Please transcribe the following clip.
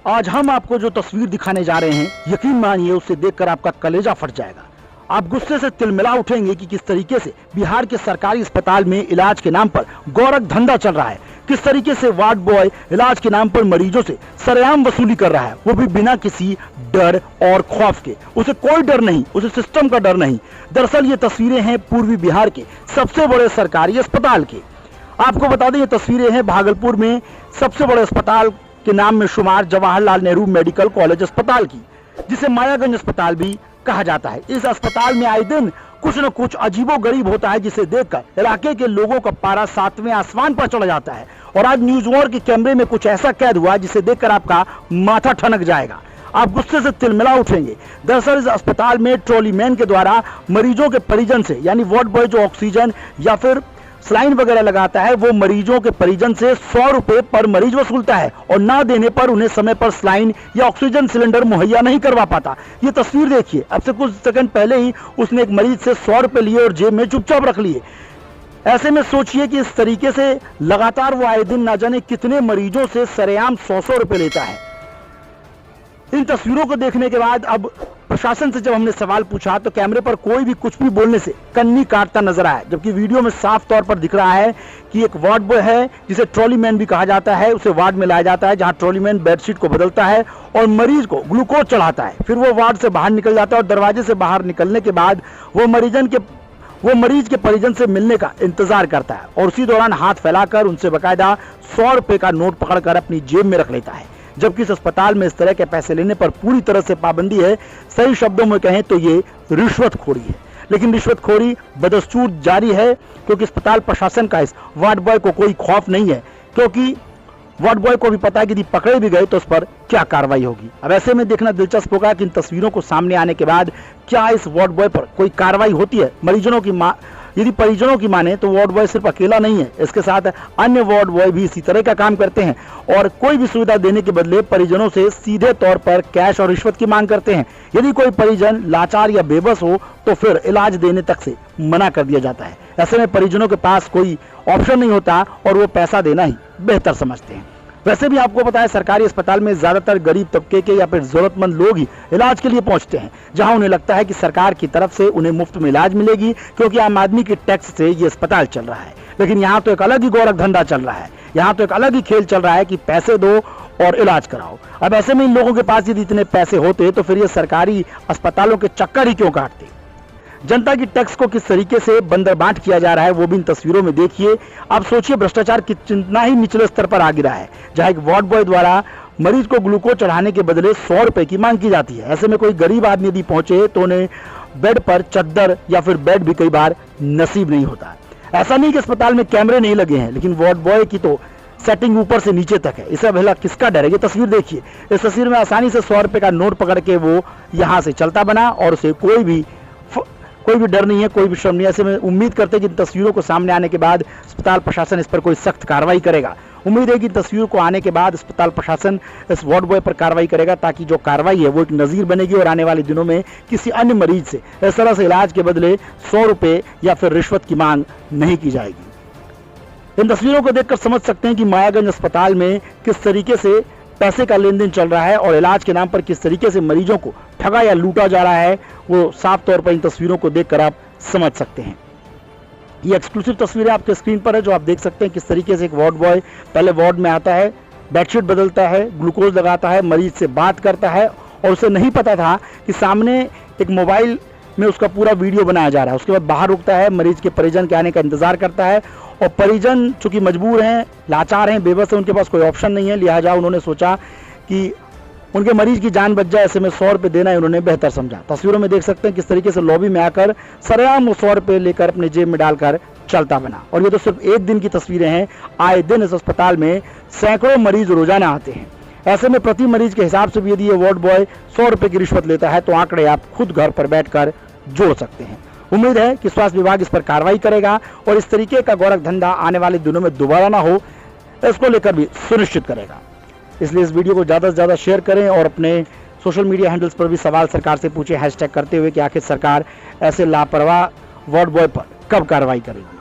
आज हम आपको जो तस्वीर दिखाने जा रहे हैं, यकीन मानिए उसे देखकर आपका कलेजा फट जाएगा। आप गुस्से से तिलमिला उठेंगे कि किस तरीके से बिहार के सरकारी अस्पताल में इलाज के नाम पर गोरख धंधा चल रहा है। किस तरीके से वार्ड बॉय इलाज के नाम पर मरीजों से सरेआम वसूली कर रहा है, वो भी बिना किसी डर और खौफ के। उसे कोई डर नहीं, उसे सिस्टम का डर नहीं। दरअसल ये तस्वीरें हैं पूर्वी बिहार के सबसे बड़े सरकारी अस्पताल के। आपको बता दें, ये तस्वीरें हैं भागलपुर में सबसे बड़े अस्पताल के नाम में शुमार जवाहरलाल नेहरू मेडिकल कॉलेज अस्पताल की, जिसे मायागंज अस्पताल भी कहा जाता है। इस अस्पताल में आए दिन कुछ न कुछ अजीबोगरीब होता है, जिसे देखकर इलाके के लोगों का पारा 7वें आसमान पर चढ़ जाता है। और आज न्यूज वॉर के कैमरे में कुछ ऐसा कैद हुआ जिसे देखकर आपका माथा ठनक जाएगा, आप गुस्से से तिलमिला उठेंगे। दरअसल इस अस्पताल में ट्रॉली मैन के द्वारा मरीजों के परिजन से, यानी वार्ड बॉय जो ऑक्सीजन या फिर सलाइन वगैरह लगाता है, वो मरीजों के परिजन से 100 रुपए पर मरीज वसूलता है और ना देने पर उन्हें समय पर सलाइन या ऑक्सीजन सिलेंडर मुहैया नहीं करवा पाता। ये तस्वीर देखिए, अब से कुछ सेकंड पहले ही उसने एक मरीज से 100 रुपए लिए और जेब में चुपचाप रख लिए। ऐसे में सोचिए कि इस तरीके से लगातार वो आए दिन ना जाने कितने मरीजों से सरेआम 100 रुपए लेता है। इन तस्वीरों को देखने के बाद अब प्रशासन से जब हमने सवाल पूछा तो कैमरे पर कोई भी कुछ भी बोलने से कन्नी काटता नजर आया, जबकि वीडियो में साफ तौर पर दिख रहा है कि एक वार्ड बॉय है जिसे ट्रॉली मैन भी कहा जाता है, उसे वार्ड में लाया जाता है जहां ट्रॉली मैन बेडशीट को बदलता है और मरीज को ग्लूकोज चढ़ाता है। फिर वो वार्ड से बाहर निकल जाता है और दरवाजे से बाहर निकलने के बाद वो मरीज के परिजन से मिलने का इंतजार करता है और उसी दौरान हाथ फैलाकर उनसे बकायदा 100 रुपए का नोट पकड़कर अपनी जेब में रख लेता है। जबकि इस अस्पताल में इस तरह के पैसे लेने पर पूरी तरह से पाबंदी है। सही शब्दों में कहें तो ये रिश्वतखोरी है। लेकिन रिश्वतखोरी बदस्तूर जारी है, क्योंकि अस्पताल प्रशासन का इस वार्ड बॉय को कोई खौफ नहीं है, क्योंकि वार्ड बॉय को भी पता है कि यदि पकड़े भी गए तो उस पर क्या कार्रवाई होगी। अब ऐसे में देखना दिलचस्प होगा कि इन तस्वीरों को सामने आने के बाद क्या इस वार्ड बॉय पर कोई कार्रवाई होती है। यदि परिजनों की माने तो वार्ड बॉय सिर्फ अकेला नहीं है, इसके साथ अन्य वार्ड बॉय भी इसी तरह का काम करते हैं और कोई भी सुविधा देने के बदले परिजनों से सीधे तौर पर कैश और रिश्वत की मांग करते हैं। यदि कोई परिजन लाचार या बेबस हो तो फिर इलाज देने तक से मना कर दिया जाता है। ऐसे में परिजनों के पास कोई ऑप्शन नहीं होता और वो पैसा देना ही बेहतर समझते हैं। वैसे भी आपको पता है, सरकारी अस्पताल में ज्यादातर गरीब तबके के या फिर जरूरतमंद लोग ही इलाज के लिए पहुंचते हैं, जहां उन्हें लगता है कि सरकार की तरफ से उन्हें मुफ्त में इलाज मिलेगी, क्योंकि आम आदमी के टैक्स से ये अस्पताल चल रहा है। लेकिन यहाँ तो एक अलग ही गोरख धंधा चल रहा है, यहाँ तो एक अलग ही खेल चल रहा है कि पैसे दो और इलाज कराओ। अब ऐसे में इन लोगों के पास यदि इतने पैसे होते तो फिर ये सरकारी अस्पतालों के चक्कर ही क्यों काटते। जनता की टैक्स को किस तरीके से बंदरबांट किया जा रहा है वो भी इन तस्वीरों में देखिए। आप सोचिए भ्रष्टाचार कितना ही निचले स्तर पर आ गिरा है, जहां एक वार्ड बॉय द्वारा मरीज को ग्लूकोज चढ़ाने के बदले 100 रुपए की मांग की जाती है। ऐसे में कोई गरीब आदमी यदि पहुंचे तो उन्हें बेड पर चद्दर या फिर बेड भी कई बार नसीब नहीं होता। ऐसा नहीं कि अस्पताल में कैमरे नहीं लगे हैं, लेकिन वार्ड बॉय की तो सेटिंग ऊपर से नीचे तक है। इसे भला किसका डर है। ये तस्वीर देखिए, इस तस्वीर में आसानी से 100 रुपए का नोट पकड़ के वो यहाँ से चलता बना और उसे कोई भी डर नहीं है, कोई भी शर्म नहीं है। ऐसे में उम्मीद करते हैं कि इन तस्वीरों को सामने आने के बाद अस्पताल प्रशासन इस पर कोई सख्त कार्रवाई करेगा। उम्मीद है कि तस्वीरों को आने के बाद अस्पताल प्रशासन इस वार्ड बॉय पर कार्रवाई करेगा, ताकि जो कार्रवाई है वो एक नजीर बनेगी और आने वाले दिनों में किसी अन्य मरीज से इस तरह से इलाज के बदले 100 रुपए या फिर रिश्वत की मांग नहीं की जाएगी। इन तस्वीरों को देखकर समझ सकते हैं कि मायागंज अस्पताल में किस तरीके से पैसे का लेन देन चल रहा है और इलाज के नाम पर किस तरीके से मरीजों को ठगा या लूटा जा रहा है, वो साफ तौर पर इन तस्वीरों को देखकर आप समझ सकते हैं। ये एक्सक्लूसिव तस्वीरें आपके स्क्रीन पर है, जो आप देख सकते हैं किस तरीके से एक वार्ड बॉय पहले वार्ड में आता है, बेडशीट बदलता है, ग्लूकोज लगाता है, मरीज से बात करता है और उसे नहीं पता था कि सामने एक मोबाइल में उसका पूरा वीडियो बनाया जा रहा है। उसके बाद बाहर रुकता है, मरीज के परिजन के आने का इंतजार करता है और परिजन चूंकि मजबूर हैं, लाचार हैं, बेबस हैं, उनके पास कोई ऑप्शन नहीं है, लिहाजा उन्होंने सोचा कि उनके मरीज की जान बच जाए। ऐसे में 100 रुपए देना ही उन्होंने बेहतर समझा। तस्वीरों में देख सकते हैं किस तरीके से लॉबी में आकर सरेआम 100 रुपए लेकर अपने जेब में डालकर चलता बना। और ये तो सिर्फ एक दिन की तस्वीरें हैं, आए दिन इस अस्पताल में सैकड़ों मरीज रोजाना आते हैं। ऐसे में प्रति मरीज के हिसाब से भी यदि ये वार्ड बॉय 100 रुपए की रिश्वत लेता है तो आंकड़े आप खुद घर पर बैठकर जोड़ सकते हैं। उम्मीद है कि स्वास्थ्य विभाग इस पर कार्रवाई करेगा और इस तरीके का गोरख धंधा आने वाले दिनों में दोबारा ना हो, इसको लेकर भी सुनिश्चित करेगा। इसलिए इस वीडियो को ज़्यादा से ज़्यादा शेयर करें और अपने सोशल मीडिया हैंडल्स पर भी सवाल सरकार से पूछें, हैशटैग करते हुए कि आखिर सरकार ऐसे लापरवाह वार्ड बॉय पर कब कार्रवाई करेगी।